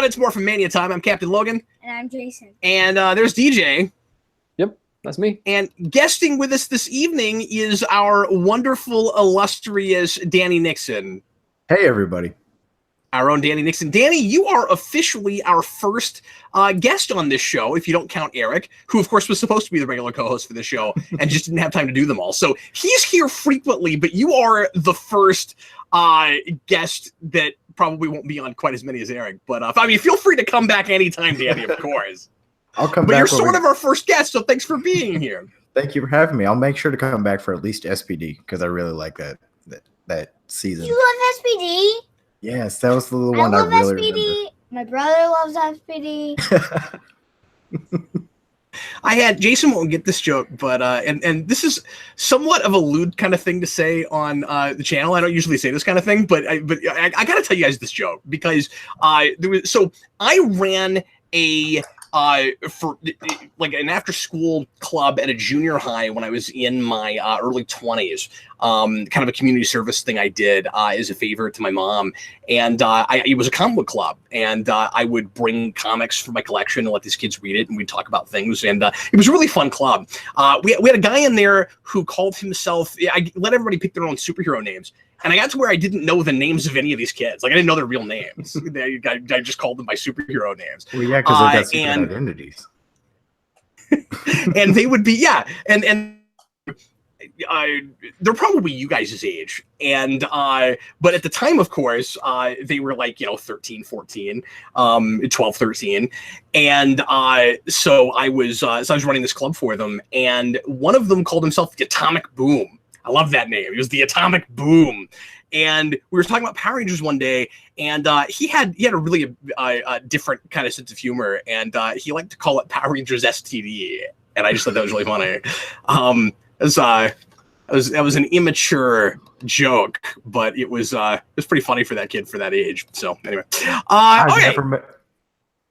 It's Morphin Mania time. I'm Captain Logan. And I'm Jason. And there's DJ. Yep, that's me. And guesting with us this evening is our wonderful, illustrious Danny Nixon. Hey, everybody. Our own Danny Nixon. Danny, you are officially our first guest on this show, if you don't count Eric, who, of course, was supposed to be the regular co-host for the show and just didn't have time to do them all. So he's here frequently, but you are the first guest that probably won't be on quite as many as Eric. But I mean, feel free to come back anytime, Danny, of course. I'll come but back. But you're sort of our first guest, so thanks for being here. Thank you for having me. I'll make sure to come back for at least SPD because I really like that season. You love SPD? Yes, that was the little one I really SPD. remember. My brother loves SPD. Jason won't get this joke, but and this is somewhat of a lewd kind of thing to say on the channel. I don't usually say this kind of thing, but I gotta tell you guys this joke because I ran a for like an after school club at a junior high when I was in my early 20s, kind of a community service thing I did as a favor to my mom. And it was a comic book club, and I would bring comics from my collection and let these kids read it, and we'd talk about things. And it was a really fun club. We had a guy in there who called himself, I let everybody pick their own superhero names. And I got to where I didn't know the names of any of these kids. Like, I didn't know their real names. I just called them by superhero names. Well, yeah, because they got secret identities. And they would be, yeah. And they're probably you guys' age. And, but at the time, of course, they were like, 13, 14, 12, 13. And so I was running this club for them. And one of them called himself the Atomic Boom. I love that name. It was the Atomic Boom. And we were talking about Power Rangers one day, and he had a really different kind of sense of humor, and he liked to call it Power Rangers STD, and I just thought that was really funny. That was an immature joke, but it was pretty funny for that kid for that age. So anyway, okay.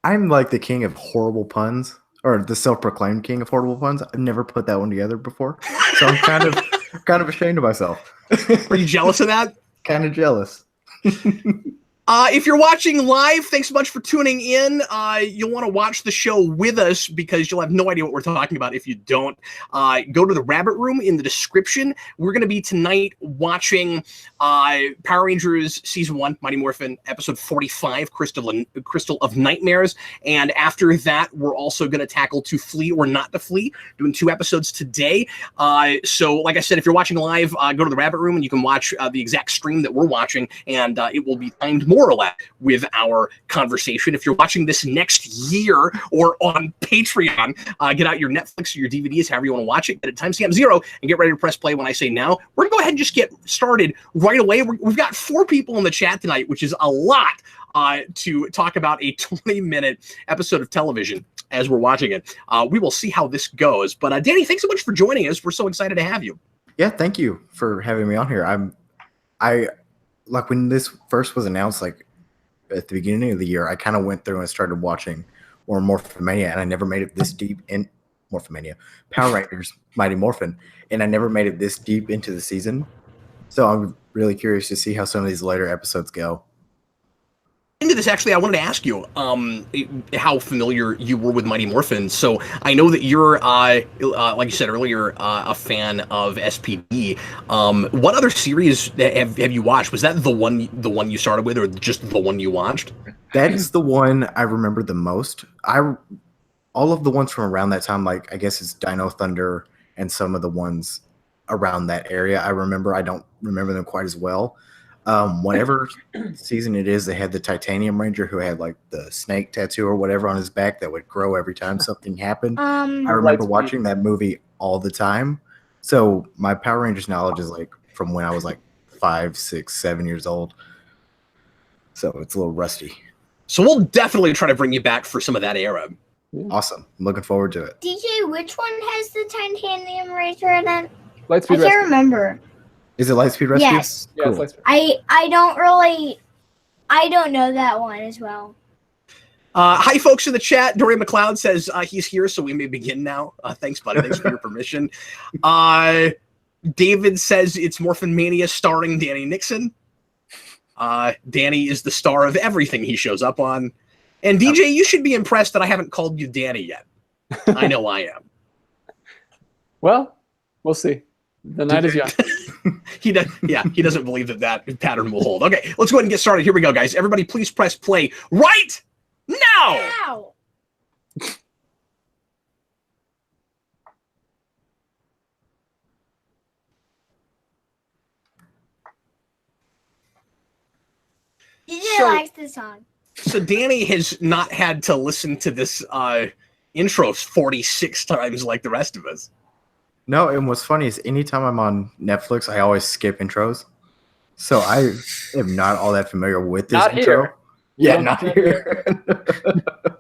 I'm like the king of horrible puns, or the self-proclaimed king of horrible puns. I've never put that one together before, so I'm kind of ashamed of myself. Are you jealous of that? Kind of jealous. If you're watching live, thanks so much for tuning in. You'll want to watch the show with us because you'll have no idea what we're talking about if you don't. Go to the Rabbit Room in the description. We're going to be tonight watching Power Rangers Season 1, Mighty Morphin, Episode 45, Crystal of Nightmares. And after that, we're also going to tackle To Flee or Not to Flee, doing 2 episodes today. So, like I said, if you're watching live, go to the Rabbit Room and you can watch the exact stream that we're watching, and it will be timed more or less with our conversation. If you're watching this next year or on Patreon, get out your Netflix or your DVDs, however you want to watch it, get it timestamp 0, and get ready to press play when I say now. We're going to go ahead and just get started right away. We've got 4 people in the chat tonight, which is a lot to talk about a 20-minute episode of television as we're watching it. We will see how this goes. But Danny, thanks so much for joining us. We're so excited to have you. Yeah, thank you for having me on here. Like when this first was announced, like at the beginning of the year, I kind of went through and started watching more Morphin Mania, and I never made it this deep in Morphin Mania, Power Rangers, Mighty Morphin, and I never made it this deep into the season. So I'm really curious to see how some of these later episodes go. Into this, actually, I wanted to ask you how familiar you were with Mighty Morphin. So I know that you're, like you said earlier, a fan of SPD. What other series have you watched? Was that the one you started with, or just the one you watched? That is the one I remember the most. All of the ones from around that time, like I guess it's Dino Thunder and some of the ones around that area. I remember. I don't remember them quite as well. Whatever season it is, they had the Titanium Ranger who had like the snake tattoo or whatever on his back that would grow every time something happened. I remember watching that movie all the time. So my Power Rangers knowledge is like from when I was like 5, 6, 7 years old. So it's a little rusty. So we'll definitely try to bring you back for some of that era. Awesome. I'm looking forward to it. DJ, which one has the Titanium Ranger in it? Lightspeed I can't remember. Is it Lightspeed Rescue? Yes. Yeah, Cool. it's Lightspeed. I don't know that one as well. Hi, folks in the chat. Dorian McLeod says he's here, so we may begin now. Thanks, buddy. Thanks for your permission. David says it's Morphin Mania starring Danny Nixon. Danny is the star of everything he shows up on. And DJ, you should be impressed that I haven't called you Danny yet. I know I am. Well, we'll see. The night is young. He doesn't believe that pattern will hold. Okay, let's go ahead and get started. Here we go, guys. Everybody, please press play right now. Ow. DJ likes this song. So Danny has not had to listen to this intro 46 times like the rest of us. No, and what's funny is anytime I'm on Netflix, I always skip intros. So I am not all that familiar with this intro. Here. Yeah, not here.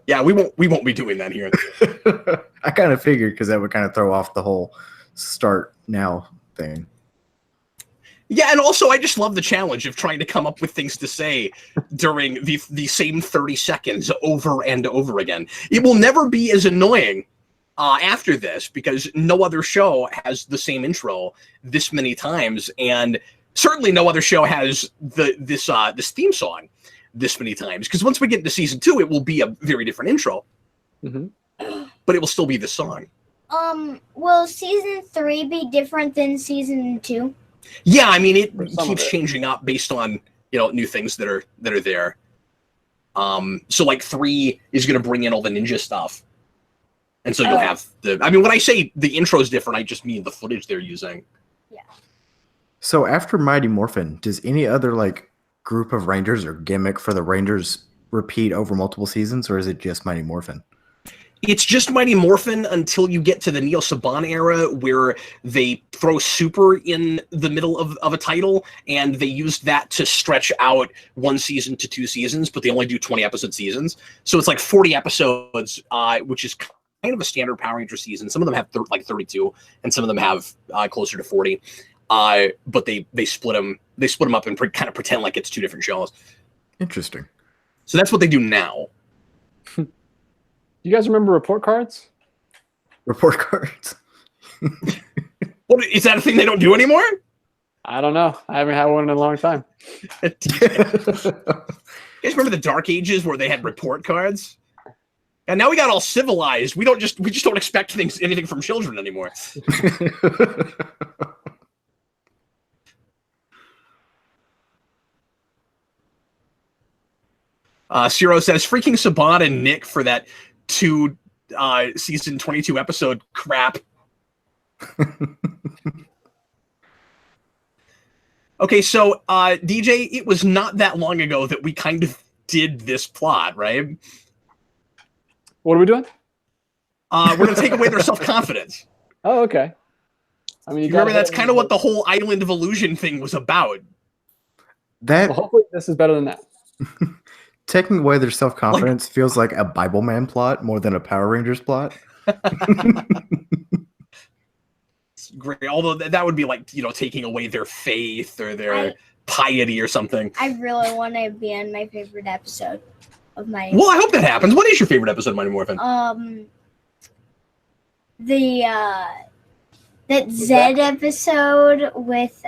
Yeah, we won't be doing that here. I kind of figured because that would kind of throw off the whole start now thing. Yeah, and also I just love the challenge of trying to come up with things to say during the same 30 seconds over and over again. It will never be as annoying after this because no other show has the same intro this many times, and certainly no other show has this theme song this many times. Because once we get into season 2, it will be a very different intro, but it will still be the song. Will season 3 be different than season 2? Yeah, I mean it keeps changing up based on new things that are there. So like 3 is going to bring in all the ninja stuff, and so you'll have the. I mean, when I say the intro is different, I just mean the footage they're using. Yeah. So after Mighty Morphin, does any other like group of Rangers or gimmick for the Rangers repeat over multiple seasons, or is it just Mighty Morphin? It's just Mighty Morphin until you get to the Neo Saban era where they throw Super in the middle of a title, and they use that to stretch out 1 season to 2 seasons, but they only do 20-episode seasons. So it's like 40 episodes, which is kind of a standard Power Ranger season. Some of them have like 32, and some of them have closer to 40. But they split them. They split them up and kind of pretend like it's 2 different shows. Interesting. So that's what they do now. You guys remember report cards? Report cards. What is that a thing they don't do anymore? I don't know. I haven't had one in a long time. You guys remember the Dark Ages where they had report cards? And now we got all civilized. We just don't expect anything from children anymore. Ciro says freaking Saban and Nick for that 2 season 22 episode crap. Okay, so DJ, it was not that long ago that we kind of did this plot, right? What are we doing? We're going to take away their self-confidence. Oh, okay. I mean, you remember that's kind of what the whole Island of Illusion thing was about. That well, hopefully this is better than that. Taking away their self-confidence feels like a Bible Man plot more than a Power Rangers plot. Great, although that would be like taking away their faith or their piety or something. I really want to be on my favorite episode of Mighty. Well, I hope that happens. What is your favorite episode of Mighty Morphin? That Zed episode with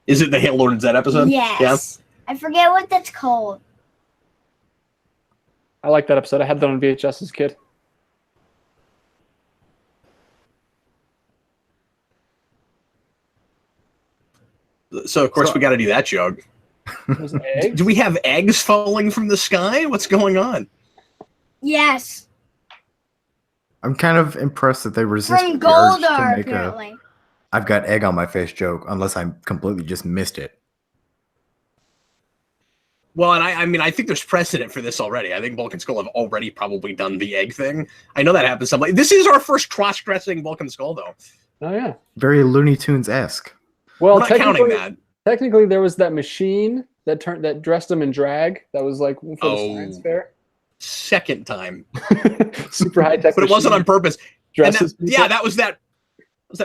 Is it the Halo Lord and Zed episode? Yes. Yeah. I forget what that's called. I like that episode. I had that on VHS as a kid. So of course we got to do that joke. Do we have eggs falling from the sky? What's going on? Yes. I'm kind of impressed that they resist From the urge to Goldar, make apparently. I've got egg on my face joke, unless I completely just missed it. Well, and I think there's precedent for this already. I think Bulk and Skull have already probably done the egg thing. I know that happens. This is our first cross-dressing Bulk and Skull, though. Oh, yeah. Very Looney Tunes-esque. Well, I'm not counting that. Technically, there was that machine that dressed them in drag. That was like for the science fair. Second time. Super high-tech But it wasn't on purpose. Dresses that was that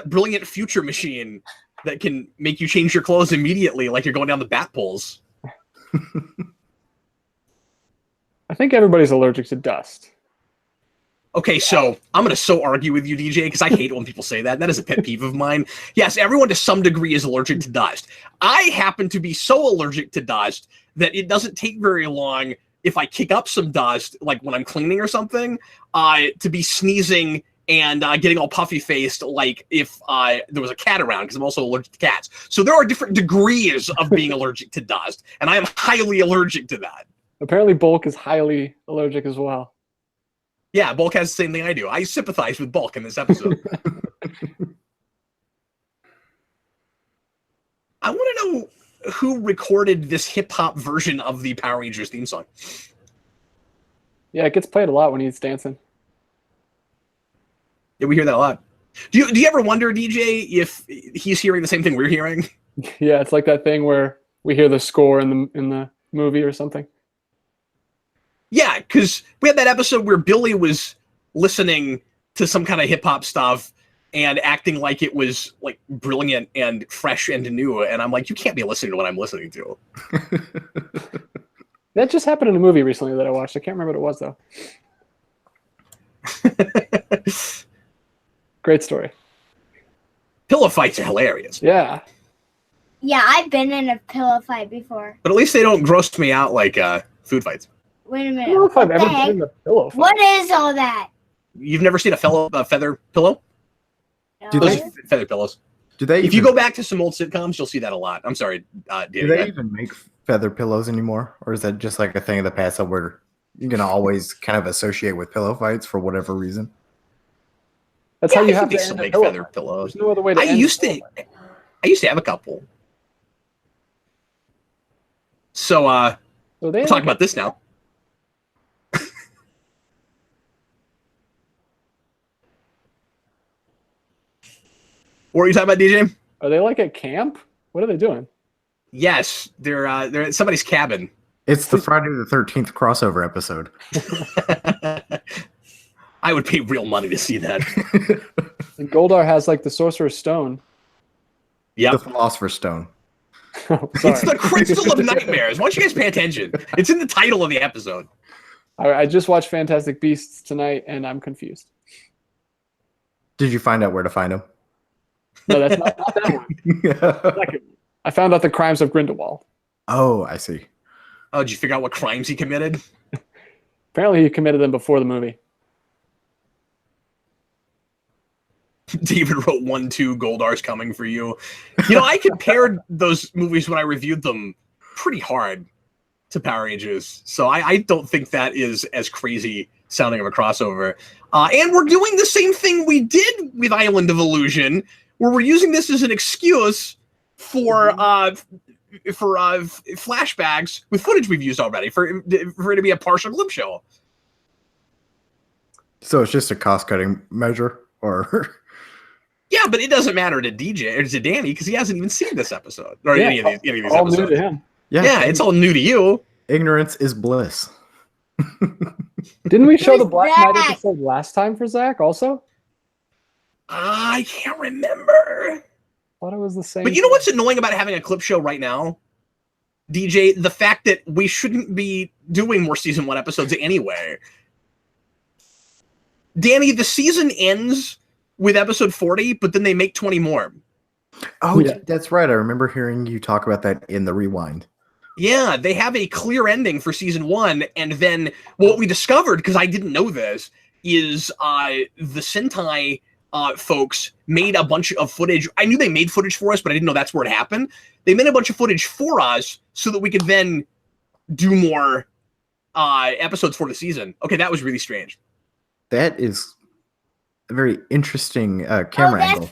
brilliant future machine that can make you change your clothes immediately like you're going down the bat poles. I think everybody's allergic to dust. Okay, so I'm going to argue with you, DJ, because I hate when people say that. That is a pet peeve of mine. Yes, everyone to some degree is allergic to dust. I happen to be so allergic to dust that it doesn't take very long if I kick up some dust, like when I'm cleaning or something, to be sneezing and getting all puffy faced, like if there was a cat around, because I'm also allergic to cats. So there are different degrees of being allergic to dust, and I am highly allergic to that. Apparently, Bulk is highly allergic as well. Yeah, Bulk has the same thing I do. I sympathize with Bulk in this episode. I want to know who recorded this hip-hop version of the Power Rangers theme song. Yeah, it gets played a lot when he's dancing. Yeah, we hear that a lot. Do you ever wonder, DJ, if he's hearing the same thing we're hearing? Yeah, it's like that thing where we hear the score in the movie or something. Yeah, because we had that episode where Billy was listening to some kind of hip-hop stuff and acting like it was like brilliant and fresh and new, and I'm like, you can't be listening to what I'm listening to. That just happened in a movie recently that I watched. I can't remember what it was, though. Great story. Pillow fights are hilarious. Yeah. Yeah, I've been in a pillow fight before. But at least they don't gross me out like food fights. Wait a I minute. don't know if I've What ever the been heck? in a pillow fight. What is all that? You've never seen a feather pillow? Do No. they- Those feather pillows. Do they? If you go back to some old sitcoms, you'll see that a lot. I'm sorry, Danny. Do they even make feather pillows anymore, or is that just like a thing of the past that we're gonna always kind of associate with pillow fights for whatever reason? That's Yeah, how you I have think they to still end a make pillow feather fight. pillows. There's no other way to I end used a pillow to fight. have a couple. So So they we'll talk about this now. What were you talking about, DJ? Are they like at camp? What are they doing? Yes, they're at somebody's cabin. It's the Friday the 13th crossover episode. I would pay real money to see that. And Goldar has like the Sorcerer's Stone. The Yep. Philosopher's Stone. Oh, It's sorry. the Crystal of Nightmares. Why don't you guys pay attention? It's in the title of the episode. I just watched Fantastic Beasts tonight, and I'm confused. Did you find out where to find him? No, that's not that one. Second. I found out the crimes of Grindelwald. Oh, I see. Oh, did you figure out what crimes he committed? Apparently, he committed them before the movie. David wrote 1-2 Goldar's coming for you. You know, I compared those movies when I reviewed them pretty hard to Power Rangers, so I don't think that is as crazy sounding of a crossover. And we're doing the same thing we did with Island of Illusion, where we're using this as an excuse for flashbacks with footage we've used already for it to be a partial clip show. So it's just a cost-cutting measure, or Yeah, but it doesn't matter to DJ or to Danny because he hasn't even seen this episode or Yeah, any of these All new episodes. to him. Yeah, it's all new to you. ignorance is bliss. Didn't we show the Who's Black Knight that? episode last time for Zach also? I can't remember. Thought it was the same. But you know what's annoying about having a clip show right now? DJ, the fact that we shouldn't be doing more season 1 episodes anyway. Danny, the season ends with episode 40, but then they make 20 more. Oh, Yeah. that's right. I remember hearing you talk about that in the rewind. Yeah, they have a clear ending for season 1, and then what we discovered, because I didn't know this, is the Sentai folks made a bunch of footage. I knew they made footage for us, but I didn't know that's where it happened. They made a bunch of footage for us so that we could then do more episodes for the season. Okay, that was really strange. That is a very interesting camera angle.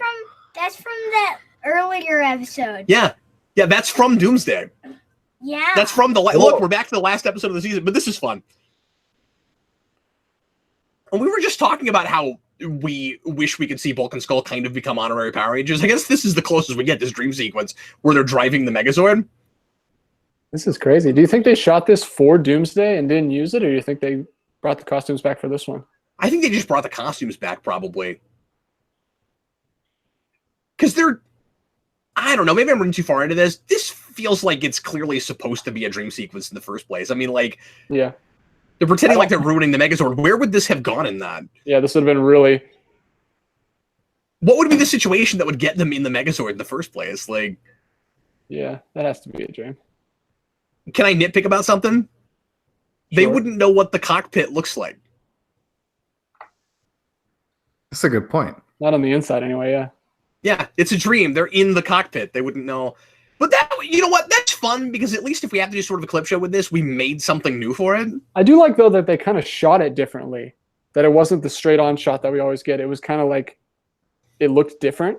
That's from that earlier episode. Yeah, that's from Doomsday. Yeah. That's from the look. We're back to the last episode of the season, but this is fun. And we were just talking about how we wish we could see Bulk and Skull kind of become honorary Power Rangers. I guess this is the closest we get, this dream sequence where they're driving the Megazord. This is crazy. Do you think they shot this for Doomsday and didn't use it, or do you think they brought the costumes back for this one? I think they just brought the costumes back, probably. Because they're... I don't know, maybe I'm running too far into this. This feels like it's clearly supposed to be a dream sequence in the first place. I mean, like, Yeah. they're pretending like they're ruining the Megazord. Where would this have gone in that? Yeah, this would have been really... What would be the situation that would get them in the Megazord in the first place? Like, Yeah, that has to be a dream. Can I nitpick about something? They Sure. wouldn't know what the cockpit looks like. That's a good point. Not on the inside anyway, yeah. Yeah, it's a dream. They're in the cockpit. They wouldn't know. But that, you know what? That's fun because at least if we have to do sort of a clip show with this, we made something new for it. I do like, though, that they kind of shot it differently. That it wasn't the straight-on shot that we always get. It was kind of like it looked different.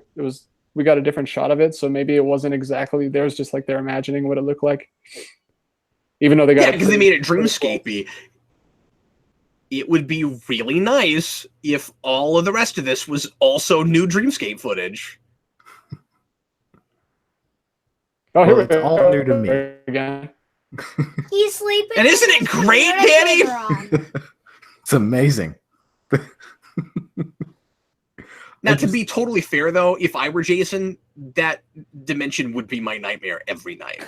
We got a different shot of it, so maybe it wasn't exactly theirs, just like they're imagining what it looked like. Even though they got because they made it dreamscapey. It would be really nice if all of the rest of this was also new dreamscape footage. Oh, here It's all new to me. Again. He's sleeping. And isn't it great, Danny? It's amazing. Now, to be totally fair, though, if I were Jason, that dimension would be my nightmare every night.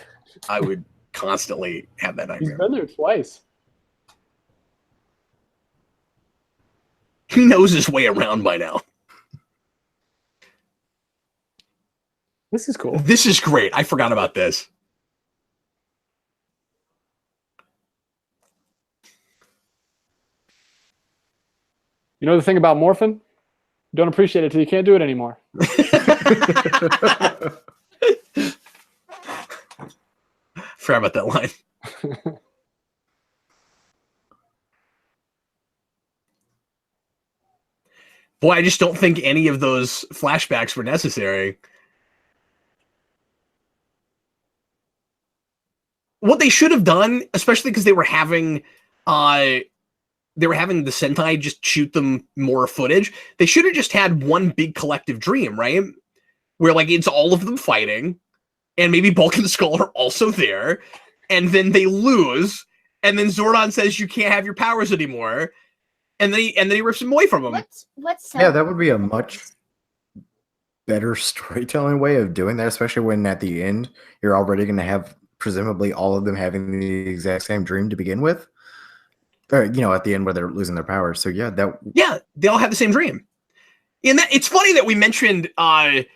I would constantly have that He's nightmare. been there twice. He knows his way around by now. This is cool. This is great. I forgot about this. You know the thing about Morphin? You don't appreciate it till you can't do it anymore. Forgot about that line. Boy, I just don't think any of those flashbacks were necessary. What they should have done, especially because they were having the Sentai just shoot them more footage, they should have just had one big collective dream, right? Where like it's all of them fighting, and maybe Bulk and Skull are also there, and then they lose, and then Zordon says you can't have your powers anymore, and then he rips them away from him. What's Yeah, that would be a much better storytelling way of doing that, especially when at the end you're already going to have presumably all of them having the exact same dream to begin with. Or, you know, at the end where they're losing their powers. So yeah, they all have the same dream. And that it's funny that we mentioned that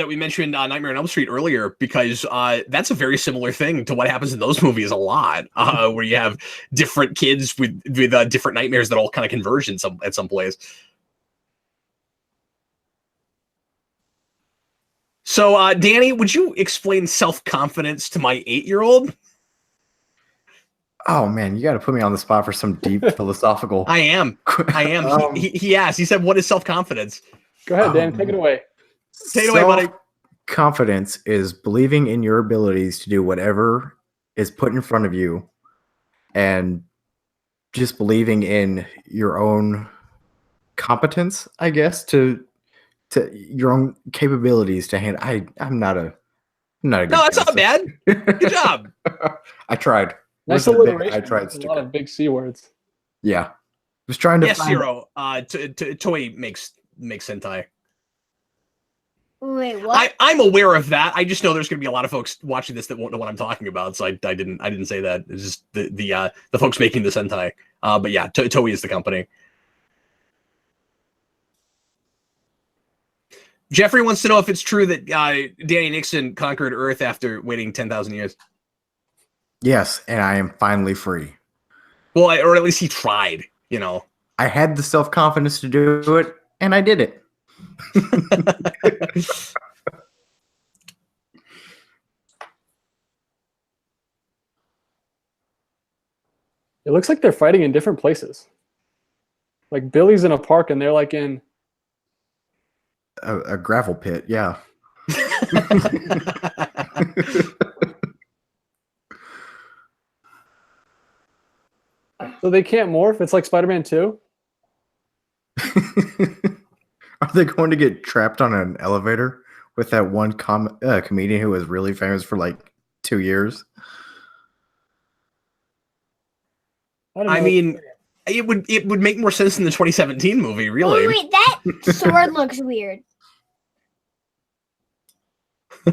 we mentioned Nightmare on Elm Street earlier, because that's a very similar thing to what happens in those movies a lot, where you have different kids with different nightmares that all kind of converge at some place. So, Danny, would you explain self-confidence to my 8-year-old? Oh man, you got to put me on the spot for some deep philosophical. I am. He asked. He said, "What is self-confidence?" Go ahead, Dan. Take it away. Take it away, buddy. Confidence is believing in your abilities to do whatever is put in front of you, and just believing in your own competence, I guess, to your own capabilities to handle. I'm not a good No, that's not counselor. bad. Good job. I tried. Nice Wasn't big. alliteration. I tried. A lot of big C words. Yeah, was trying to Yes, find. Zero. Toy makes Sentai. Wait, what? I'm aware of that. I just know there's going to be a lot of folks watching this that won't know what I'm talking about, so I didn't say that. It's just the folks making the Sentai. But yeah, Toei is the company. Jeffrey wants to know if it's true that Danny Nixon conquered Earth after waiting 10,000 years. Yes, and I am finally free. Well, or at least he tried. You know. I had the self-confidence to do it, and I did it. It looks like they're fighting in different places. Like Billy's in a park and they're like in A gravel pit, yeah. So they can't morph? It's like Spider-Man 2? Are they going to get trapped on an elevator with that one comedian who was really famous for like 2 years? I mean, it would make more sense in the 2017 movie, really. Wait, that sword looks weird.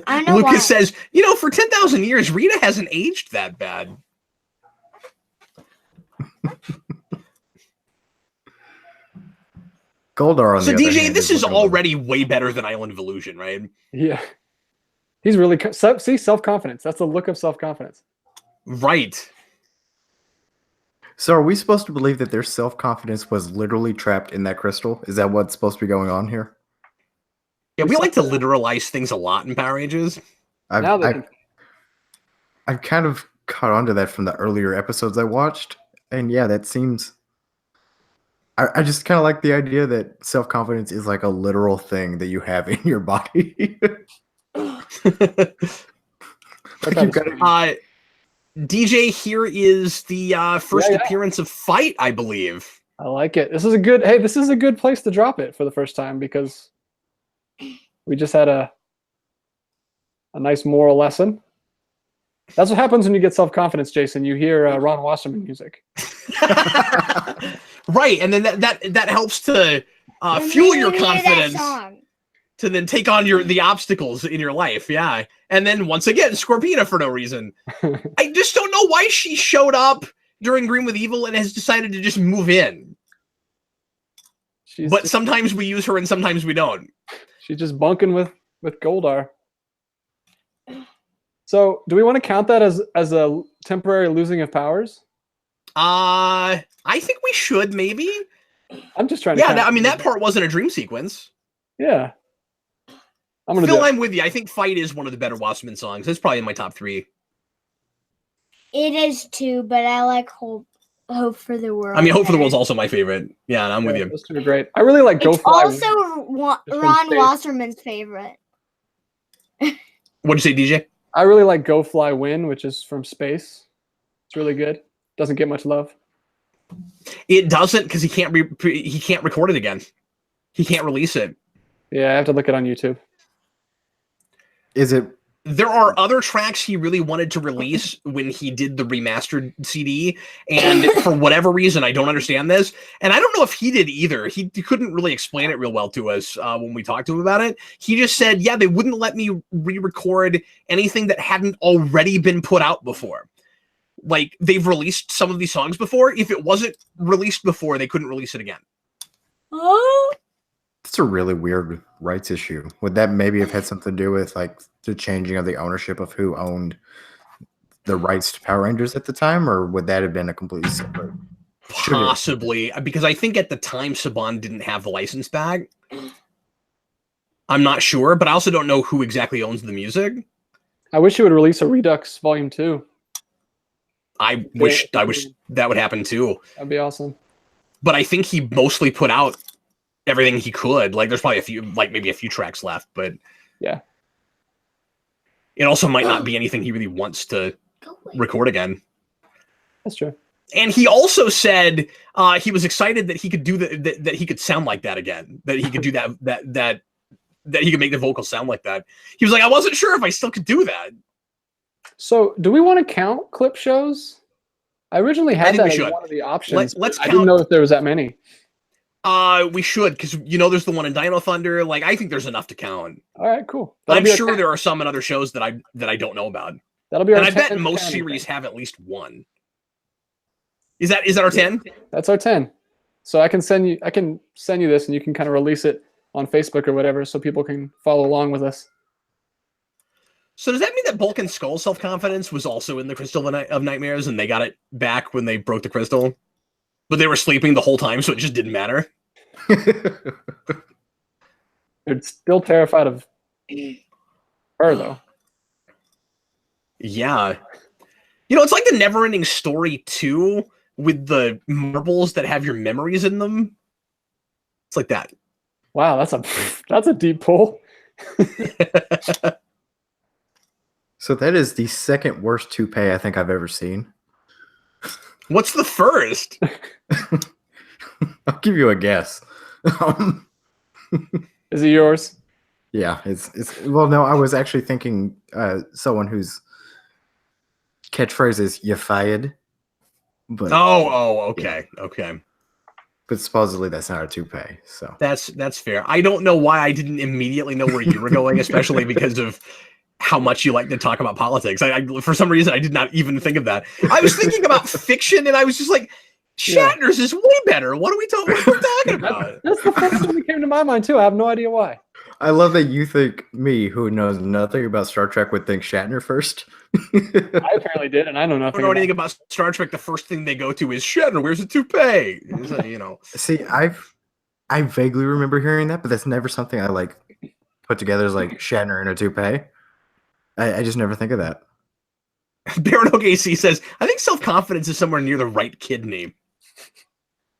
I don't know Lucas why. says, for 10,000 years, Rita hasn't aged that bad. Goldar on So the other DJ, hand, this is one of the- already way better than Island of Illusion, right? Yeah. He's really see self-confidence. That's a look of self-confidence. Right. So are we supposed to believe that their self-confidence was literally trapped in that crystal? Is that what's supposed to be going on here? Yeah, we like to literalize things a lot in Power Rangers. I've kind of caught on to that from the earlier episodes I watched. And yeah, that seems... I just kind of like the idea that self-confidence is like a literal thing that you have in your body. DJ, here is the first appearance of Fight, I believe. I like it. This is a good place to drop it for the first time because we just had a nice moral lesson. That's what happens when you get self-confidence, Jason. You hear Ron Wasserman music. Right, and then that helps to fuel your confidence to then take on the obstacles in your life. Yeah, and then once again, Scorpina for no reason. I just don't know why she showed up during Green with Evil and has decided to just move in. But sometimes we use her and sometimes we don't. She's just bunking with Goldar. So, do we want to count that as a temporary losing of powers? I think we should maybe. I'm just trying to. Yeah, that part wasn't a dream sequence. Yeah. I'm with you. I think Fight is one of the better Wasserman songs. It's probably in my top 3. It is too, but I like Hope for the World. I mean, Hope for the World's also my favorite. Yeah, and I'm with you. Those two are great. I really like Go Fly. It's also Ron Wasserman's favorite. What'd you say, DJ? I really like Go Fly Win, which is from Space. It's really good. Doesn't get much love. It doesn't because he can't record it again. He can't release it. Yeah, I have to look it on YouTube. Is it? There are other tracks he really wanted to release when he did the remastered CD, and for whatever reason, I don't understand this, and I don't know if he did either. He couldn't really explain it real well to us when we talked to him about it. He just said, yeah, they wouldn't let me re-record anything that hadn't already been put out before. Like, they've released some of these songs before. If it wasn't released before, they couldn't release it again. Oh. That's a really weird rights issue. Would that maybe have had something to do with like the changing of the ownership of who owned the rights to Power Rangers at the time, or would that have been a completely separate? Possibly, because I think at the time Saban didn't have the license back. I'm not sure, but I also don't know who exactly owns the music. I wish he would release a Redux Volume 2. I wish that would happen too. That'd be awesome. But I think he mostly put out everything he could. Like, there's probably maybe a few tracks left, but yeah, it also might not be anything he really wants to record again. That's true. And he also said he was excited that he could do that he could sound like that again. That he could do that he could make the vocals sound like that. He was like, I wasn't sure if I still could do that. So, do we want to count clip shows? I originally had that as one of the options. Let's count. I didn't know if there was that many. We should, because there's the one in Dino Thunder. Like, I think there's enough to count. All right, cool. I'm sure there are some in other shows that I don't know about. That'll be our 10. And I bet most series have at least one. Is that our 10? That's our 10. So I can send you this, and you can kind of release it on Facebook or whatever, so people can follow along with us. So does that mean that Bulk and Skull's self-confidence was also in the Crystal of Nightmares, and they got it back when they broke the crystal? But they were sleeping the whole time, so it just didn't matter? They're still terrified of her, though. Yeah. It's like the Never-Ending Story 2 with the marbles that have your memories in them. It's like that. Wow, that's a deep pull. So that is the second worst toupee I think I've ever seen. What's the first? I'll give you a guess. Is it yours? Yeah, it's well, no, I was actually thinking someone whose catchphrase is "you fired." But okay. But supposedly that's not a toupee, so that's fair. I don't know why I didn't immediately know where you were going, especially because of how much you like to talk about politics. I for some reason I did not even think of that. I was thinking about fiction, and I was just like, Shatner's is way better. What are we talking about? That's the first thing that came to my mind too. I have no idea why. I love that you think me, who knows nothing about Star Trek, would think Shatner first. I apparently did, and I know I nothing. don't know anything about Star Trek. The first thing they go to is Shatner. Where's the toupee? You know. See, I vaguely remember hearing that, but that's never something I like put together as like Shatner in a toupee. I just never think of that. Baron OKC says, I think self-confidence is somewhere near the right kid name.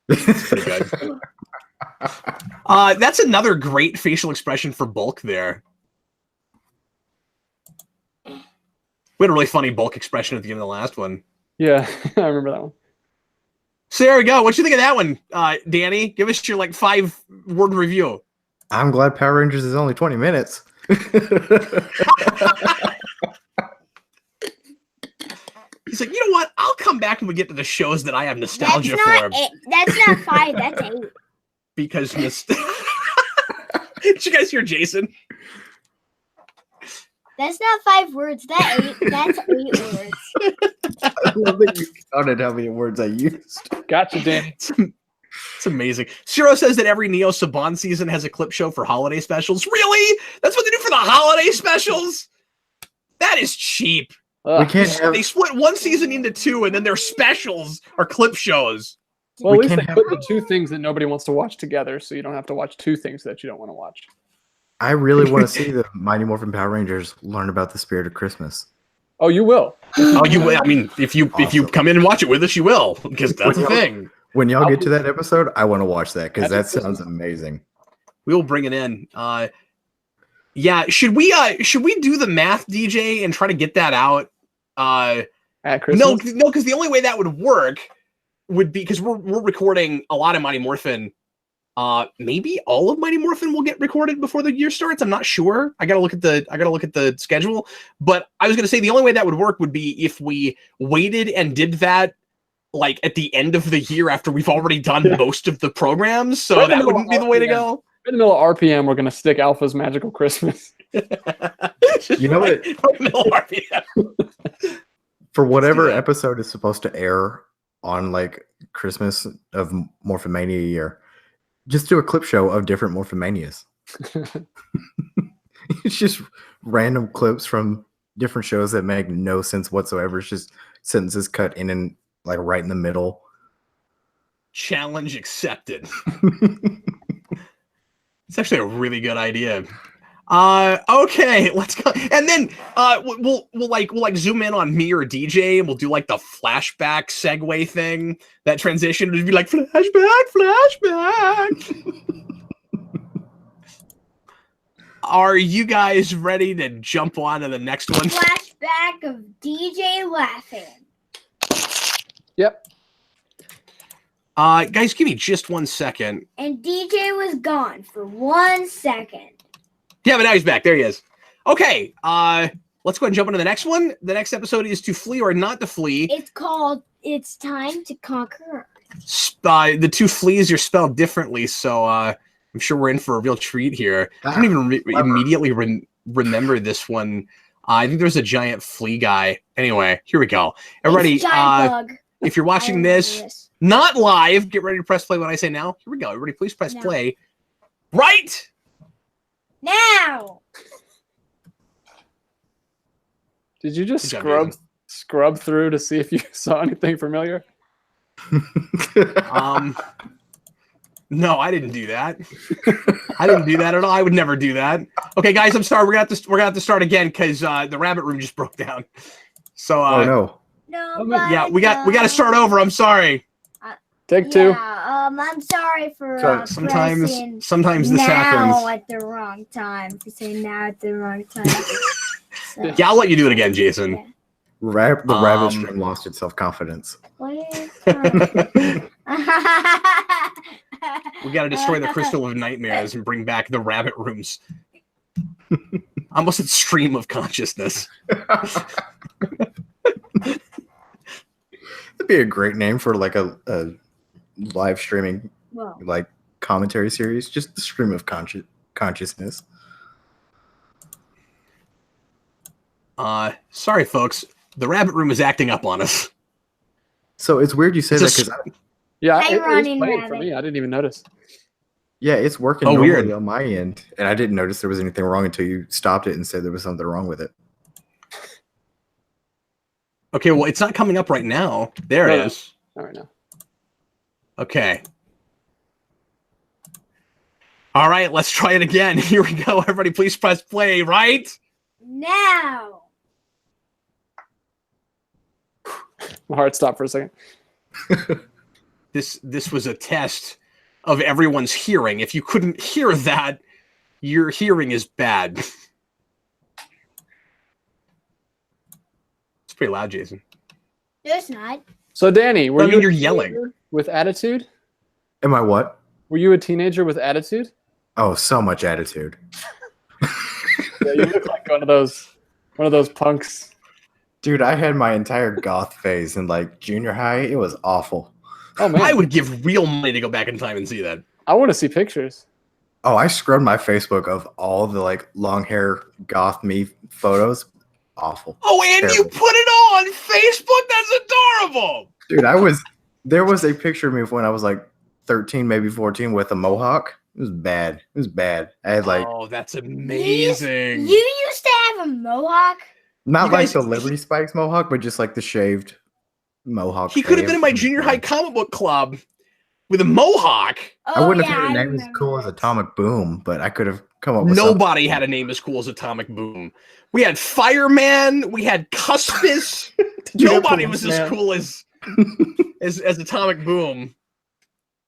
That's pretty good. That's another great facial expression for Bulk there. We had a really funny Bulk expression at the end of the last one. Yeah, I remember that one. So there we go. What you think of that one, Danny? Give us your 5-word review. I'm glad Power Rangers is only 20 minutes. He's like, you know what? I'll come back when we get to the shows that I have nostalgia for. That's not 5. That's 8. Because did you guys hear Jason? That's not 5 words. That's 8 words. I love that you counted how many words I used. Gotcha, Danny. It's amazing. Ciro says that every Neo Saban season has a clip show for holiday specials. Really? That's what they do for the holiday specials? That is cheap. We can't They split one season into 2, and then their specials are clip shows. Well, at We least they can't put the 2 things that nobody wants to watch together, so you don't have to watch 2 things that you don't want to watch. I really want to see the Mighty Morphin Power Rangers learn about the spirit of Christmas. Oh, you will. Oh, you will. I mean, if you Awesome. come in and watch it with us, you will, because that's the thing. When y'all get to that episode, I want to watch that because that sounds amazing. We will bring it in. Yeah, should we do the math, DJ, and try to get that out? At Christmas? No, because the only way that would work would be because we're recording a lot of Mighty Morphin. Maybe all of Mighty Morphin will get recorded before the year starts. I'm not sure. I gotta look at the schedule. But I was gonna say the only way that would work would be if we waited and did that at the end of the year after we've already done most of the programs. So Right that wouldn't be the way to go. In the middle of RPM, we're going to stick Alpha's Magical Christmas. You know what? Middle RPM. For whatever episode is supposed to air on Christmas of Morphin Mania year, just do a clip show of different Morphin Manias. It's just random clips from different shows that make no sense whatsoever. It's just sentences cut in and right in the middle. Challenge accepted. It's actually a really good idea. Okay, let's go. And then we'll zoom in on me or DJ, and we'll do the flashback segue thing. That transition would be flashback. Are you guys ready to jump on to the next one? Flashback of DJ laughing. Yep. Guys, give me just 1 second. And DJ was gone for 1 second. Yeah, but now he's back. There he is. Okay, let's go ahead and jump into the next one. The next episode is To Flee or Not to Flee. It's called It's Time to Conquer. The 2 fleas are spelled differently, so I'm sure we're in for a real treat here. I don't even immediately remember this one. I think there's a giant flea guy. Anyway, here we go. Everybody, bug. if you're watching this not live, get ready to press play when I say now. Here we go. Everybody, please press play. Right now. Did you just scrub through to see if you saw anything familiar? No, I didn't do that. I didn't do that at all. I would never do that. Okay, guys, I'm sorry. We're gonna have to start again because the rabbit room just broke down. So oh no. Yeah, we got to start over. I'm sorry. Take 2. Yeah, I'm sorry for sometimes this now happens. at the wrong time. For saying now at the wrong time. So, Yeah, I'll let you do it again, Jason. yeah. The rabbit stream lost its self-confidence. What is We got to destroy the crystal of nightmares and bring back the rabbit rooms. Almost a stream of consciousness. That'd be a great name for a live streaming commentary series. Just the stream of consciousness. Sorry, folks. The rabbit room is acting up on us. So it's weird you say that because Yeah, Hi, it was Ronnie playing for Rabbit. me. I didn't even notice. Yeah, it's working Oh, normally weird. on my end, and I didn't notice there was anything wrong until you stopped it and said there was something wrong with it. Okay, well, it's not coming up right now. There it is. Not right now. Okay. All right, let's try it again. Here we go. Everybody, please press play, right? Now. My heart stopped for a second. This was a test of everyone's hearing. If you couldn't hear that, your hearing is bad. It's pretty loud, Jason. No, it's not. So, Danny, were I mean, you you're a yelling. teenager with attitude? Am I what? Were you a teenager with attitude? Oh, so much attitude. Yeah, you look like one of those punks. Dude, I had my entire goth phase in like junior high. It was awful. Oh man, I would give real money to go back in time and see that. I want to see pictures. Oh, I scrubbed my Facebook of all the like long hair goth me photos. Awful. Oh, and Terrible. you put it on Facebook? That's adorable. Dude, there was a picture of me when I was like 13, maybe 14 with a mohawk. It was bad. It was bad. I had like Oh, that's amazing. You used to have a mohawk? not you like guys- the Liberty Spikes mohawk, but just like the shaved mohawk. He could have been in my shave. junior high comic book club with a mohawk. I wouldn't have yeah, had a I name as remember cool as this. Atomic Boom, but I could have come up with Nobody had a name as cool as Atomic Boom. We had Fireman. We had Cuspis. you have Nobody was Policeman? as cool as Atomic Boom.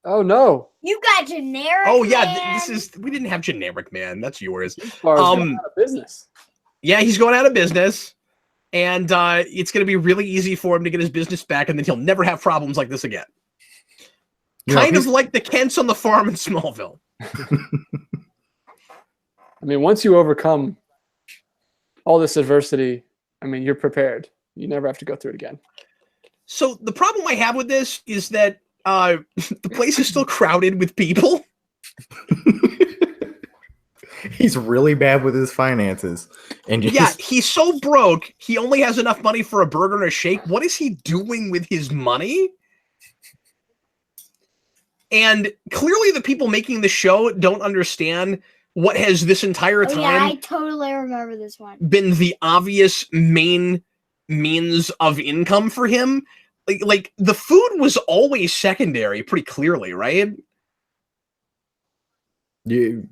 Oh no! You got generic. Oh yeah, man. we didn't have Generic Man. That's yours. Far as going out of business. Yeah, he's going out of business, and it's going to be really easy for him to get his business back, and then he'll never have problems like this again. You know, Kind of he's- like the Kents on the farm in Smallville. I mean, once you overcome all this adversity, I mean, you're prepared. You never have to go through it again. So the problem I have with this is that the place is still crowded with people. He's really bad with his finances. And just, Yeah, he's so broke, he only has enough money for a burger and a shake. What is he doing with his money? And clearly the people making the show don't understand what has this entire Oh, yeah, I time totally remember this one. been the obvious main means of income for him. Like the food was always secondary, pretty clearly, right? you,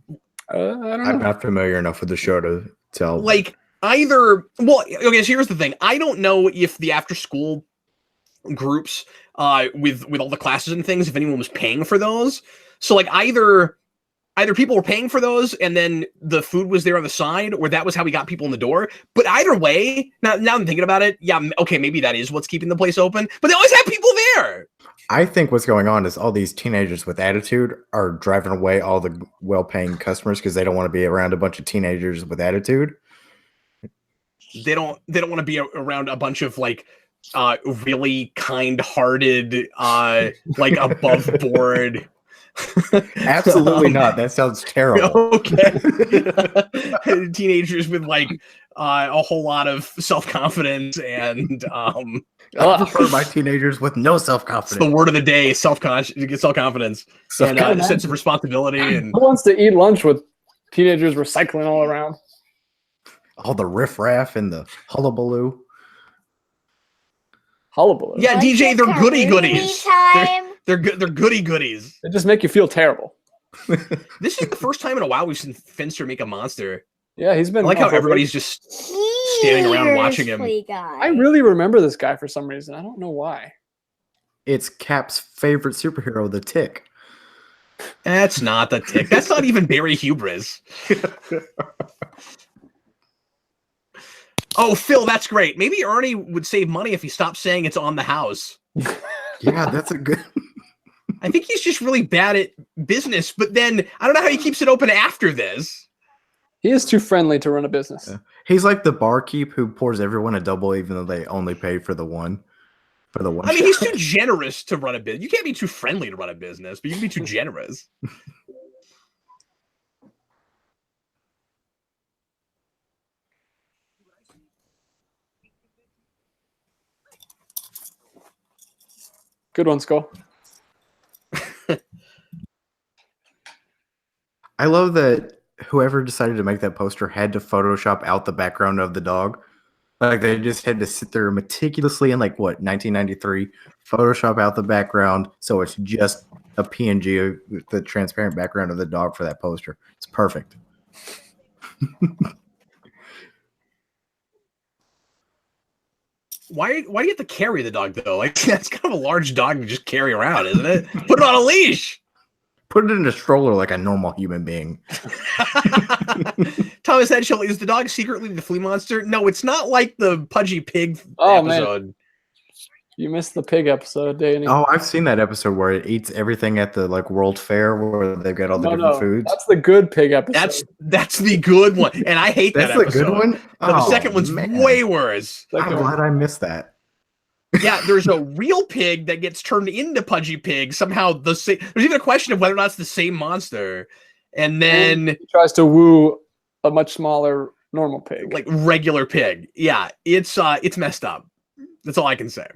I don't know. I'm not familiar enough with the show to tell. Like either, well, okay, so here's the thing. I don't know if the after school groups with all the classes and things, if anyone was paying for those. So like either people were paying for those and then the food was there on the side, or that was how we got people in the door. But either way, now I'm thinking about it, yeah, okay, maybe that is what's keeping the place open, but they always have people there. I think what's going on is all these teenagers with attitude are driving away all the well-paying customers because they don't want to be around a bunch of teenagers with attitude. They don't want to be around a bunch of like really kind-hearted like above board. Absolutely not. That sounds terrible. Okay. Teenagers with like a whole lot of self-confidence and I prefer my teenagers with no it's self-confidence. the word of the day, self-confidence and a Self-confidence. sense of responsibility. And Who wants to eat lunch with teenagers recycling all around? All the riffraff and the hullabaloo. Hullabaloo. yeah, Like DJ, the they're goody community goodies. Time. They're goody goodies. They just make you feel terrible. This is the first time in a while we've seen Finster make a monster. Yeah, he's I been. like how on probation. everybody's just standing around watching him. Flea guy. I really remember this guy for some reason. I don't know why. It's Cap's favorite superhero, the Tick. That's not the Tick. That's not even Barry Hubris. Oh, Phil, that's great. Maybe Ernie would save money if he stopped saying it's on the house. Yeah, that's a good. I think he's just really bad at business, but then I don't know how he keeps it open after this. He is too friendly to run a business. Yeah. He's like the barkeep who pours everyone a double, even though they only pay for the one. For the one. I mean, he's too generous to run a business. You can't be too friendly to run a business, but you can be too generous. Good one, Skull. I love that whoever decided to make that poster had to Photoshop out the background of the dog. Like they just had to sit there meticulously in 1993, Photoshop out the background so it's just a PNG of the transparent background of the dog for that poster. It's perfect. Why do you have to carry the dog though? Like that's kind of a large dog to just carry around, isn't it? Put it on a leash. Put it in a stroller like a normal human being. Thomas Edgell, is the dog secretly the flea monster? No, it's not like the Pudgy Pig episode. Man. You missed the pig episode, Danny. Oh, I've seen that episode where it eats everything at the World Fair where they've got all the different foods. That's the good pig episode. That's the good one, and I hate that episode. That's the good one? No, the second one's way worse. I'm glad I missed that. Yeah, there's a real pig that gets turned into Pudgy Pig. Somehow there's even a question of whether or not it's the same monster. And then he tries to woo a much smaller normal pig. Like regular pig. Yeah, it's messed up. That's all I can say.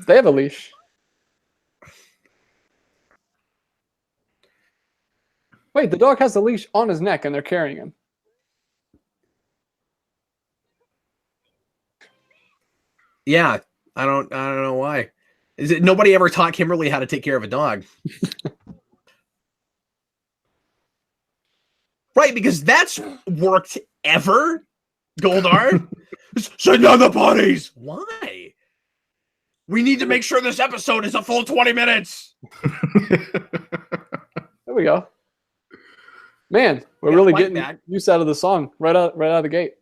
They have a leash. Wait, the dog has the leash on his neck and they're carrying him. Yeah, I don't know why. Is it nobody ever taught Kimberly how to take care of a dog? Right, because that's worked ever, Goldar. Send down the potties. Why? We need to make sure this episode is a full 20 minutes. There we go. Man, we're really getting use out of the song right out of the gate.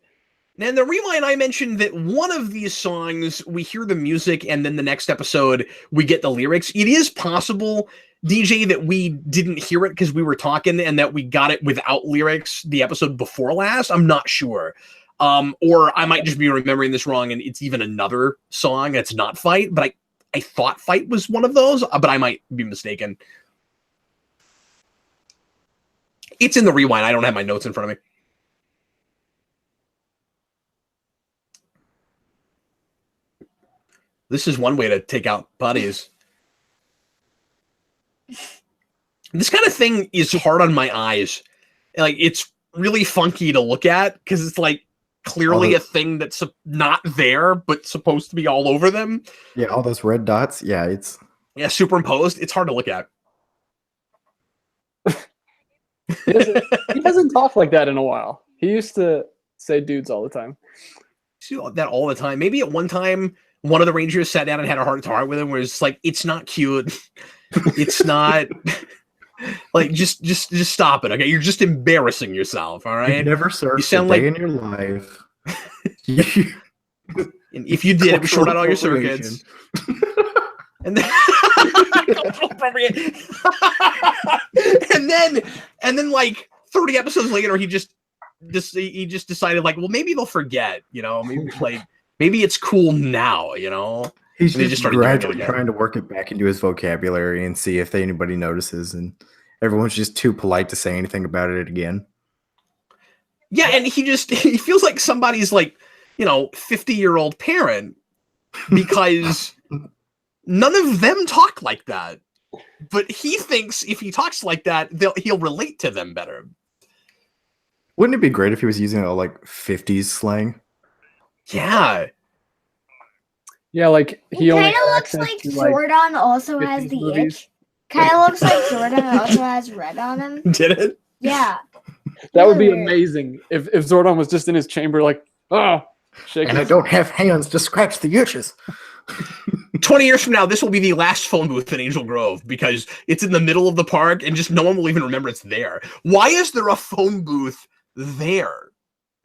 And the rewind, I mentioned that one of these songs, we hear the music, and then the next episode, we get the lyrics. It is possible, DJ, that we didn't hear it because we were talking and that we got it without lyrics the episode before last. I'm not sure. Or I might just be remembering this wrong, and it's even another song that's not Fight, but I thought Fight was one of those, but I might be mistaken. It's in the rewind. I don't have my notes in front of me. This is one way to take out buddies. This kind of thing is hard on my eyes. Like, it's really funky to look at because it's like clearly a thing that's not there, but supposed to be all over them. Yeah, all those red dots. Yeah, it's superimposed. It's hard to look at. He hasn't talked like that in a while. He used to say dudes all the time. See that all the time. Maybe at one time, one of the Rangers sat down and had a heart to heart with him where it's like, it's not cute. It's not like, just stop it. Okay. You're just embarrassing yourself. All right. You've never surfed you sound a day in your life. And if you did, it would short out all your circuits. And then, and then like 30 episodes later, he just decided like, well, maybe they'll forget, maybe it's cool now, He's just gradually trying to work it back into his vocabulary and see if anybody notices, and everyone's just too polite to say anything about it again. Yeah, and he feels like somebody's like, 50-year-old parent because none of them talk like that. But he thinks if he talks like that, he'll relate to them better. Wouldn't it be great if he was using like 50s slang? Yeah. Yeah, like he kind of looks like Zordon also has the itch. Kind of looks like Zordon also has red on him. Did it? Yeah. That would be amazing if Zordon was just in his chamber like, shaking. And I don't have hands to scratch the itches. 20 years from now, this will be the last phone booth in Angel Grove because it's in the middle of the park and just no one will even remember it's there. Why is there a phone booth there?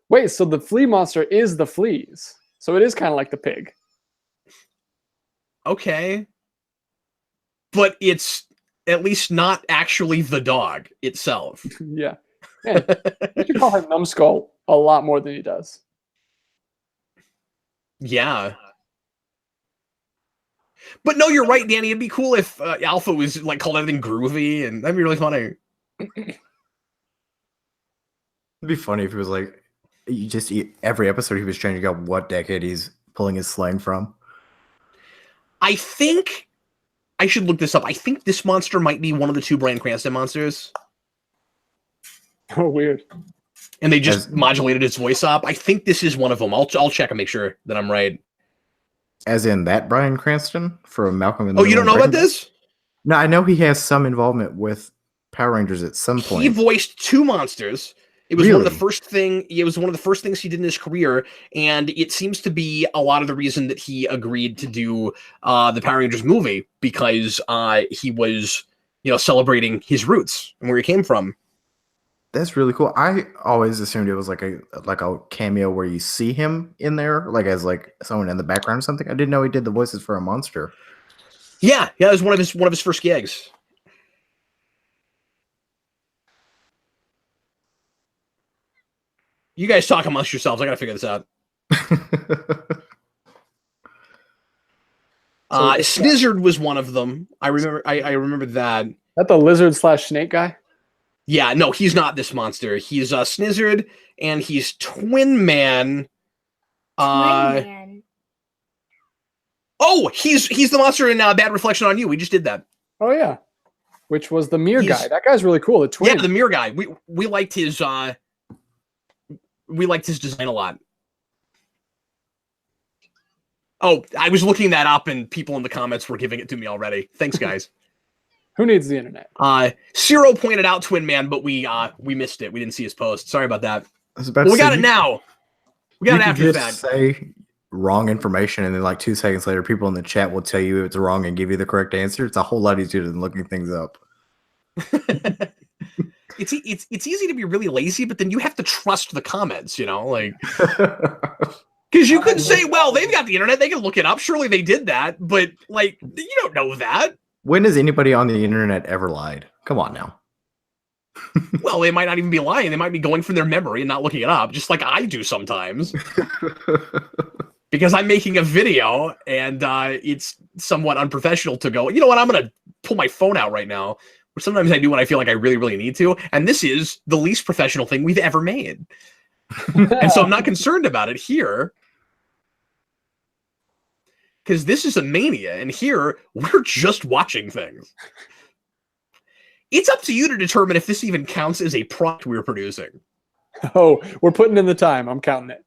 Wait, so the flea monster is the fleas. So it is kind of like the pig. Okay. But it's at least not actually the dog itself. Yeah. Man, you should call him Numbskull a lot more than he does. Yeah. But no, you're right, Danny. It'd be cool if Alpha was like called everything groovy, and that'd be really funny. It'd be funny if it was like every episode he was changing up what decade he's pulling his slang from. I think I should look this up. I think this monster might be one of the 2 Bryan Cranston monsters. Oh, weird. And they just modulated his voice up. I think this is one of them. I'll check and make sure that I'm right. As in that Bryan Cranston from Malcolm in the Middle. Oh, you don't know about this? No, I know he has some involvement with Power Rangers at some point. He voiced 2 monsters. It was one of the first thing. It was one of the first things he did in his career, and it seems to be a lot of the reason that he agreed to do the Power Rangers movie, because he was, celebrating his roots and where he came from. That's really cool. I always assumed it was like a cameo where you see him in there, like as like someone in the background or something. I didn't know he did the voices for a monster. Yeah, it was one of his first gigs. You guys talk amongst yourselves. I gotta figure this out. Snizzard was one of them. I remember that. That the lizard/snake guy? Yeah, no, he's not this monster. He's Snizzard, and he's Twin Man. Oh, he's the monster in Bad Reflection on You. We just did that. Oh yeah, which was the mirror guy. That guy's really cool. The twin. Yeah, the mirror guy. We liked his design a lot. Oh, I was looking that up, and people in the comments were giving it to me already. Thanks, guys. Who needs the internet? Ciro pointed out Twin Man, but we missed it. We didn't see his post. Sorry about that. We got it now. We got it after that. Say wrong information, and then like 2 seconds later, people in the chat will tell you it's wrong and give you the correct answer. It's a whole lot easier than looking things up. It's easy to be really lazy, but then you have to trust the comments, like because you could say, well, they've got the internet, they can look it up. Surely they did that, but like you don't know that. When has anybody on the internet ever lied? Come on now. Well, they might not even be lying. They might be going from their memory and not looking it up, just like I do sometimes. Because I'm making a video and it's somewhat unprofessional to go, you know what, I'm going to pull my phone out right now. Or sometimes I do when I feel like I really, really need to. And this is the least professional thing we've ever made. And so I'm not concerned about it here. Because this is a mania, and here we're just watching things. It's up to you to determine if this even counts as a product we're producing. Oh, we're putting in the time. I'm counting it.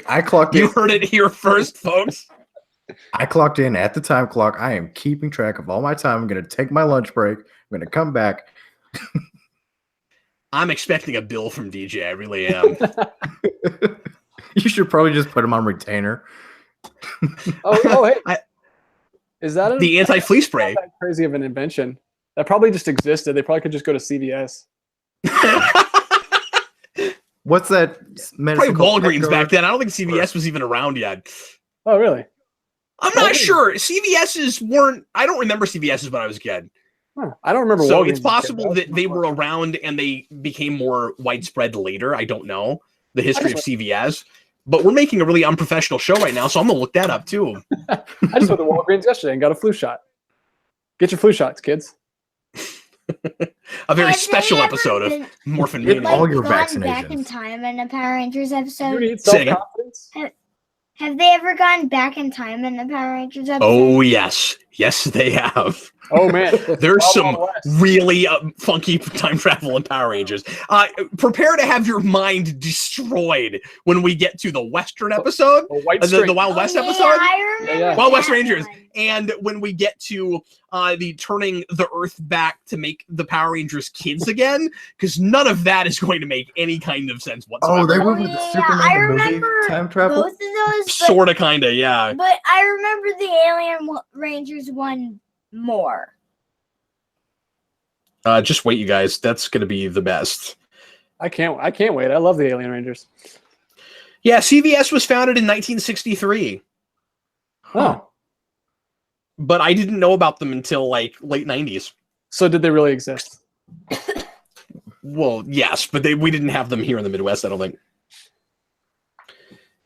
I clocked in. You heard it here first, folks. I clocked in at the time clock. I am keeping track of all my time. I'm going to take my lunch break. I'm going to come back. I'm expecting a bill from DJ. I really am. You should probably just put him on retainer. Hey. Is that the anti-flea spray? Not that crazy of an invention. That probably just existed. They probably could just go to CVS. What's that? Probably Walgreens back then. I don't think CVS was even around yet. Oh, really? I'm not sure. CVS's weren't. I don't remember CVS's when I was a kid. Huh. I don't remember. So Walgreens it's possible that they were around and they became more widespread later. I don't know the history of CVS. But we're making a really unprofessional show right now, so I'm going to look that up, too. I just went to Walgreens yesterday and got a flu shot. Get your flu shots, kids. A very special episode of Morphin Mania. All your vaccinations. Back in time in a Power Rangers episode? You need self-confidence? Have they ever gone back in time in the Power Rangers episode? Oh, yes. Yes, they have. Oh, man. There's some really funky time travel in Power Rangers. Prepare to have your mind destroyed when we get to the Western episode, the Wild West episode. I remember Wild West Rangers. And when we get to the turning the Earth back to make the Power Rangers kids again, because none of that is going to make any kind of sense whatsoever. Oh, they went with the Superman the movie time travel? Both of those. Sort of, kind of, yeah. But I remember the Alien Rangers one more. Just wait, you guys. That's going to be the best. I can't wait. I love the Alien Rangers. Yeah, CVS was founded in 1963. Oh. But I didn't know about them until like late 90s. So did they really exist? Well, yes, but we didn't have them here in the Midwest, I don't think.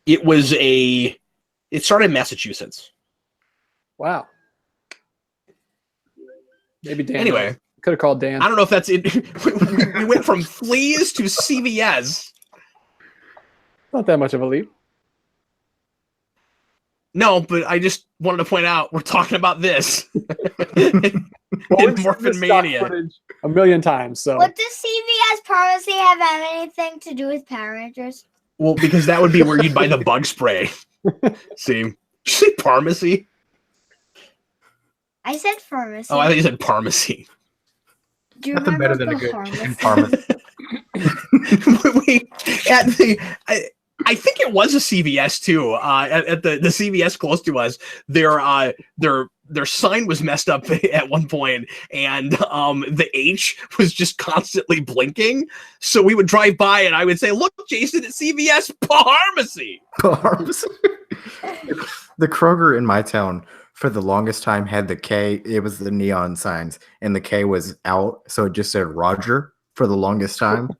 It started in Massachusetts. Wow. Maybe Dan. Anyway. Could have called Dan. I don't know if that's it. We went from Fleas to CVS. Not that much of a leap. No, but I just wanted to point out we're talking about this in Morphin Mania a million times. So, what does CVS pharmacy have anything to do with Power Rangers? Well, because that would be where you'd buy the bug spray. See, did you say pharmacy? I said pharmacy. Oh, I thought you said pharmacy. Do you Nothing remember better than a good pharmacy? I think it was a CVS too. At the CVS close to us, their sign was messed up at one point, and the H was just constantly blinking. So we would drive by, and I would say, "Look, Jason, at CVS pharmacy." Pharmacy. The Kroger in my town for the longest time had the K. It was the neon signs, and the K was out, so it just said Roger for the longest time.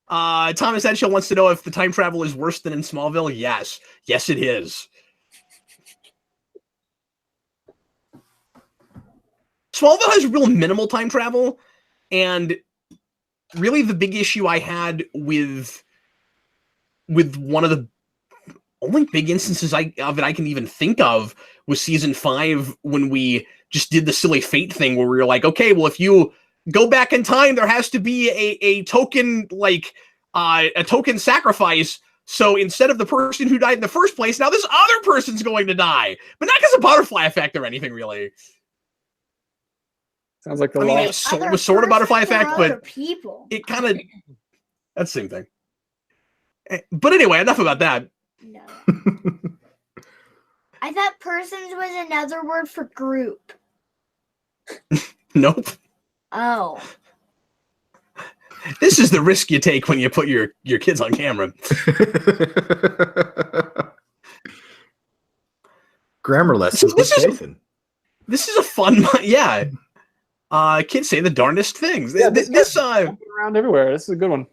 Thomas Edshell wants to know if the time travel is worse than in Smallville. Yes, it is. Smallville has real minimal time travel, and really the big issue I had with one of the only big instances of it I can even think of was season 5, when we just did the silly fate thing where we were like, okay, well, if you go back in time, there has to be a token, like a token sacrifice. So instead of the person who died in the first place, now this other person's going to die, but not because of butterfly effect or anything, really. Sounds like the I law. mean, it was sort of butterfly effect, but people. it kind of, that's the same thing. But anyway, enough about that. No. I thought persons was another word for group. Nope. Oh. This is the risk you take when you put your kids on camera. Grammar lessons with Jason. This is a fun, yeah. Kids say the darndest things. Yeah, this around everywhere. This is a good one.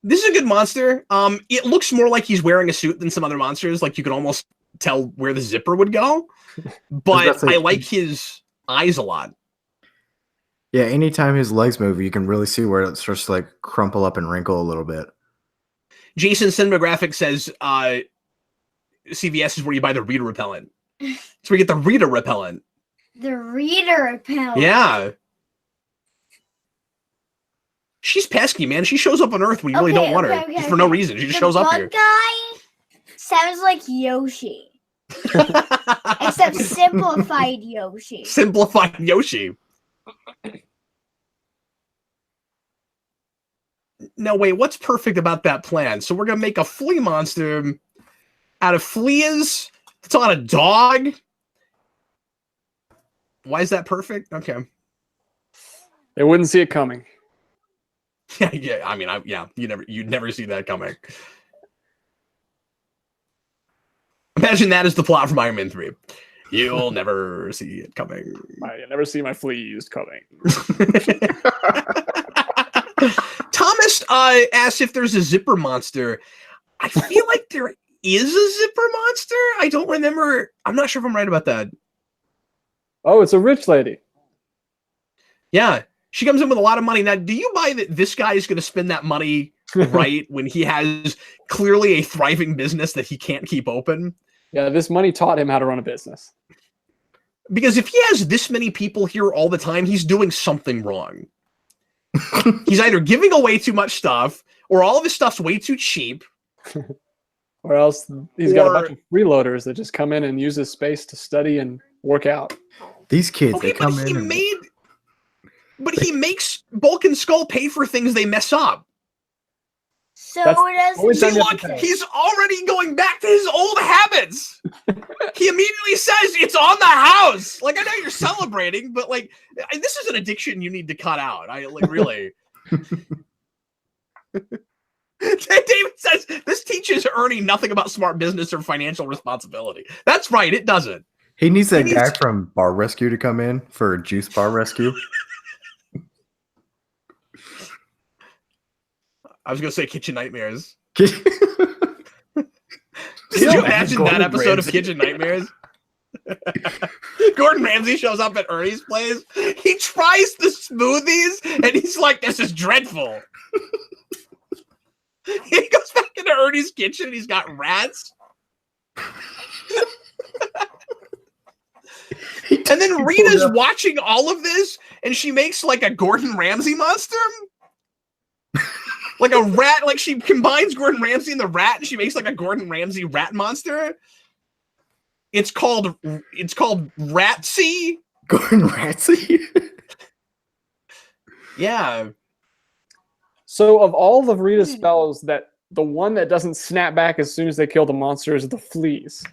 This is a good monster. It looks more like he's wearing a suit than some other monsters. Like you can almost tell where the zipper would go. But I like his eyes a lot. Yeah, anytime his legs move, you can really see where it starts to like crumple up and wrinkle a little bit. Jason Cinemographic says CVS is where you buy the Rita repellent. It's where you get the Rita repellent. The Rita repellent. Yeah. She's pesky, man. She shows up on Earth when you really don't want her. For no reason. She just shows up here. The guy sounds like Yoshi. Except simplified Yoshi. Simplified Yoshi. No, wait, what's perfect about that plan? So we're going to make a flea monster out of fleas. It's on a dog. Why is that perfect? Okay. They wouldn't see it coming. Yeah. I mean, you'd never see that coming. Imagine that as the plot from Iron Man 3. You'll never see it coming. You'll never see my flea used coming. Thomas asked if there's a zipper monster. I feel like there is a zipper monster. I don't remember. I'm not sure if I'm right about that. Oh, it's a rich lady. Yeah. She comes in with a lot of money. Now, do you buy that this guy is going to spend that money right when he has clearly a thriving business that he can't keep open? Yeah, this money taught him how to run a business. Because if he has this many people here all the time, he's doing something wrong. He's either giving away too much stuff, or all of his stuff's way too cheap. Or else he's got a bunch of freeloaders that just come in and use his space to study and work out. These kids, they come in. But he makes Bulk and Skull pay for things they mess up. So does see, look, he's already going back to his old habits. He immediately says it's on the house. Like, I know you're celebrating, but like, this is an addiction you need to cut out. I like really. David says this teaches Ernie nothing about smart business or financial responsibility. That's right, it doesn't. He needs that guy from Bar Rescue to come in for a juice bar rescue. I was going to say Kitchen Nightmares. Did you imagine that episode of Kitchen Nightmares? Gordon Ramsay shows up at Ernie's place. He tries the smoothies, and he's like, this is dreadful. He goes back into Ernie's kitchen and he's got rats. And then Rita's watching all of this and she makes like a Gordon Ramsay monster. Like a rat, like she combines Gordon Ramsay and the rat and she makes like a Gordon Ramsay rat monster. It's called Ratsy. Gordon Ramsay. Yeah. So of all of Rita's spells, that the one that doesn't snap back as soon as they kill the monster is the fleas.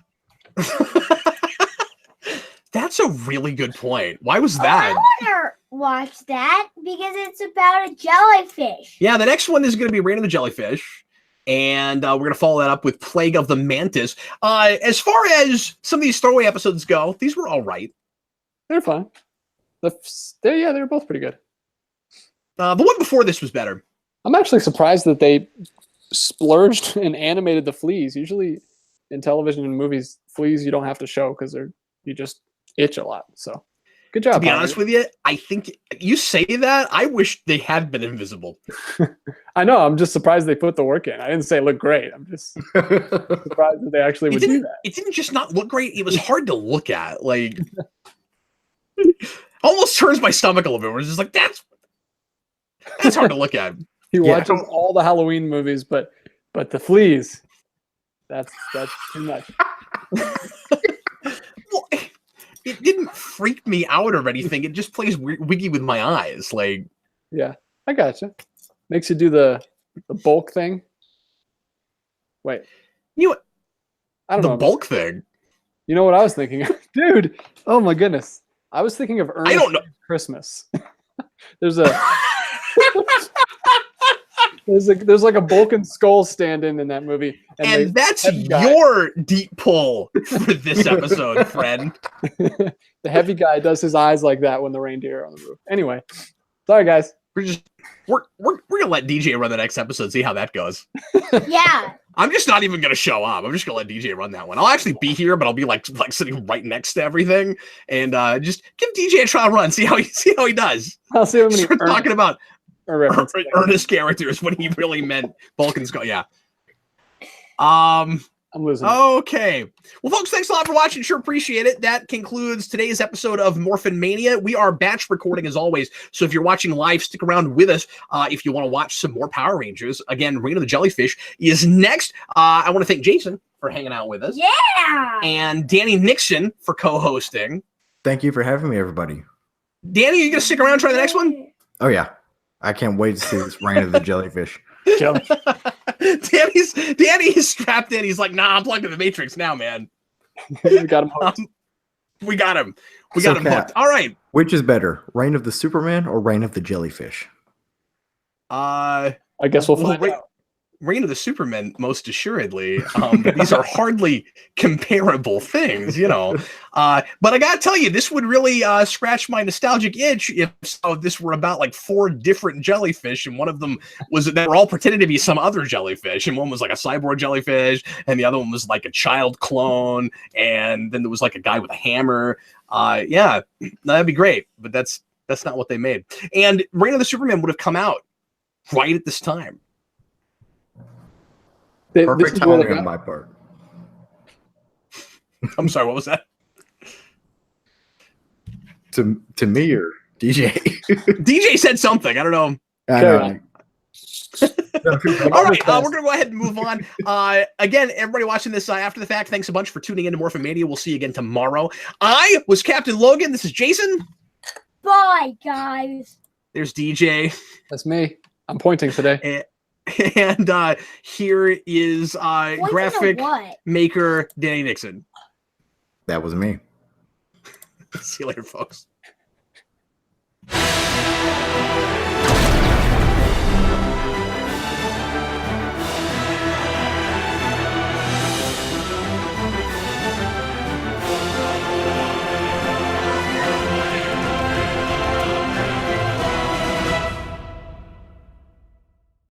That's a really good point. Why was that? I want to watch that because it's about a jellyfish. Yeah, the next one is going to be Reign of the Jellyfish. And we're going to follow that up with Plague of the Mantis. As far as some of these throwaway episodes go, these were all right. They're fine. They're both pretty good. The one before this was better. I'm actually surprised that they splurged and animated the fleas. Usually in television and movies, fleas you don't have to show because you just itch a lot. So good job. To be honest with you, I think you say that. I wish they had been invisible. I know. I'm just surprised they put the work in. I didn't say it looked great. I'm just surprised that they actually would do that. It didn't just not look great. It was hard to look at. Like, almost turns my stomach a little bit. It's just like, that's hard to look at. He watches all the Halloween movies, but the fleas, that's too much. Well, it didn't freak me out or anything. It just plays wiggy with my eyes. Like, yeah, I gotcha. Makes you do the bulk thing. Wait, you know what? I don't know. The bulk thing. You know what I was thinking of? Dude, oh my goodness. I was thinking of Ernest I don't know. Christmas. There's like a Vulcan skull stand-in in that movie. And that's your deep pull for this episode, friend. The heavy guy does his eyes like that when the reindeer are on the roof. Anyway, sorry guys. We're gonna let DJ run the next episode, see how that goes. Yeah. I'm just not even gonna show up. I'm just gonna let DJ run that one. I'll actually be here, but I'll be like sitting right next to everything, and just give DJ a trial run, see how he does. I'll see how many talking about Ernest characters when he really meant Vulcan skull. Yeah. I'm losing. Okay. Well, folks, thanks a lot for watching. Sure appreciate it. That concludes today's episode of Morphin Mania. We are batch recording as always, so if you're watching live, stick around with us if you want to watch some more Power Rangers. Again, Reign of the Jellyfish is next. I want to thank Jason for hanging out with us. Yeah. And Danny Nixon for co-hosting. Thank you for having me, everybody. Danny, are you going to stick around and try the next one? Oh, yeah. I can't wait to see this Reign of the Jellyfish. Danny's strapped in. He's like, nah, I'm plugged in the Matrix now, man. We got him hooked. We got him hooked. All right. Which is better, Reign of the Superman or Reign of the Jellyfish? I guess we'll find out. Reign of the Superman, most assuredly. These are hardly comparable things, you know. But I gotta tell you, this would really scratch my nostalgic itch if this were about like 4 different jellyfish, and one of them was they were all pretending to be some other jellyfish, and one was like a cyborg jellyfish, and the other one was like a child clone, and then there was like a guy with a hammer. Yeah, that'd be great, but that's not what they made. And Reign of the Superman would have come out right at this time. Perfect timing on my part. I'm sorry, what was that? To me or DJ? DJ said something. I don't know. I know. All right, we're going to go ahead and move on. Again, everybody watching this after the fact, thanks a bunch for tuning into Morphin Mania. We'll see you again tomorrow. I was Captain Logan. This is Jason. Bye, guys. There's DJ. That's me. I'm pointing today. And here is graphic maker Danny Nixon. That was me. See you later, folks.